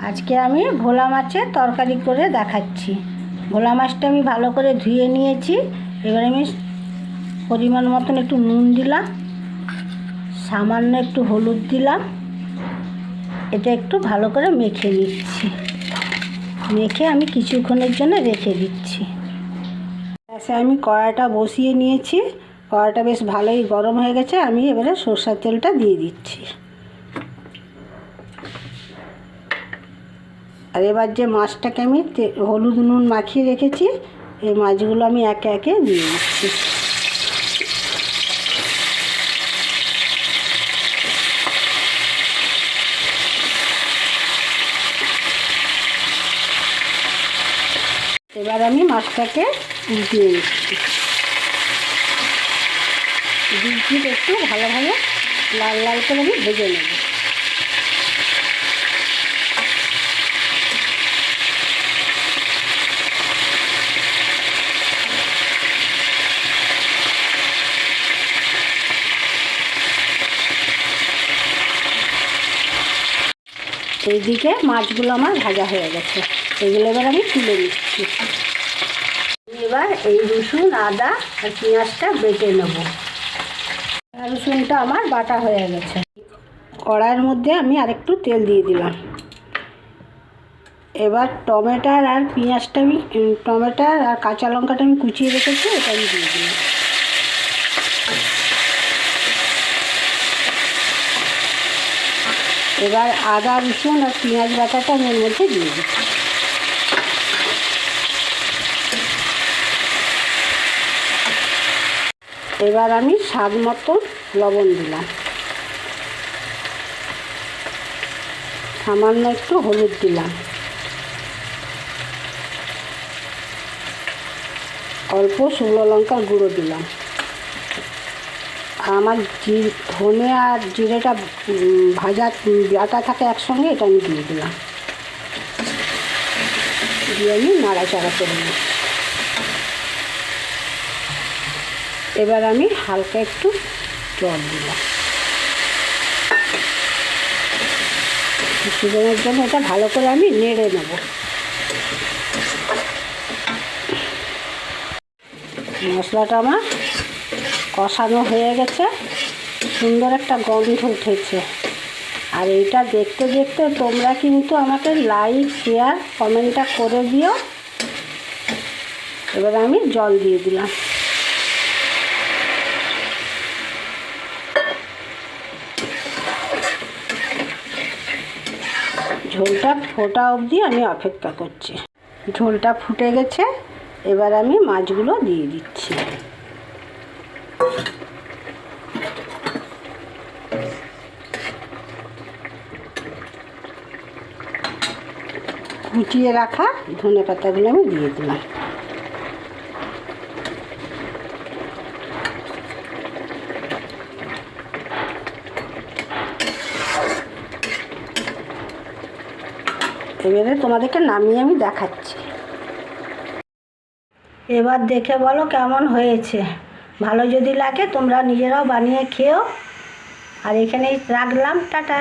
আজকে আমি ভোলা মাছের তরকারি করে দেখাচ্ছি। ভোলা মাছটা আমি ভালো করে ধুয়ে নিয়েছি। এবার আমি পরিমাণ মতন একটু নুন দিলাম, সামান্য একটু হলুদ দিলাম। এটা একটু ভালো করে মেখে নিচ্ছি। মেখে আমি কিছুক্ষণের জন্য রেখে দিচ্ছি। গ্যাসে আমি কড়াইটা বসিয়ে নিয়েছি। কড়াইটা বেশ ভালোই গরম হয়ে গেছে। আমি এবারে সরষের তেলটা দিয়ে দিচ্ছি। আর এবার যে মাছটাকে আমি হলুদ নুন মাখিয়ে রেখেছি, এই মাছগুলো আমি একে একে দিয়ে দিচ্ছি। এবার আমি মাছটাকে উল্টিয়ে দিচ্ছি। দিচ্ছি একটু ভালো ভালো লাল লাল করে আমি ভেজে নেব। এইদিকে মাছগুলো আমার ভাজা হয়ে গেছে। এগুলো এবার আমি তুলে নিচ্ছি। এবার এই রসুন, আদা আর পেঁয়াজটা বেটে নেব। রসুনটা আমার বাটা হয়ে গেছে। কড়াইয়ের মধ্যে আমি আরেকটু তেল দিয়ে দিলাম। এবার টমেটো আর পেঁয়াজটা আমি টমেটো আর কাঁচা লঙ্কাটা আমি কুচিয়ে রেখেছি, এটা আমি দিয়ে দিলাম। এবার আদা, রসুন আর পেঁয়াজ বাটাটা আমি এর মধ্যে দিয়ে দিচ্ছি। এবার আমি স্বাদ মতো লবণ দিলাম, সামান্য একটু হলুদ দিলাম, অল্প শুকনো লঙ্কার গুঁড়ো দিলাম। আমার ধনে আর জিরেটা ভাজা বাটা থাকে একসঙ্গে, এটা আমি দিয়ে দিলাম। দিয়ে আমি নাড়াচাড়া করে নিই। এবার আমি হালকা একটু জল দিলাম। কিছুক্ষণের জন্য এটা ভালো করে আমি নেড়ে নেব। মশলাটা আমার কষানো হয়ে গেছে, সুন্দর একটা গন্ধ উঠেছে। আর এইটা দেখতে দেখতে তোমরা কিন্তু আমাকে লাইক, শেয়ার, কমেন্টটা করে দিও। এবার আমি জল দিয়ে দিলাম। ঝোলটা ফোটা অবধি আমি অপেক্ষা করছি। ঝোলটা ফুটে গেছে। এবার আমি মাছগুলো দিয়ে দিচ্ছি। কুচিয়ে রাখা ধনে পাতাগুলো আমি দিয়ে দিলাম। এবারে তোমাদেরকে নামিয়ে আমি দেখাচ্ছি। এবার দেখে বলো কেমন হয়েছে। ভালো যদি লাগে তোমরা নিজেরাও বানিয়ে খেও। আর এখানেই রাখলাম, টাটা।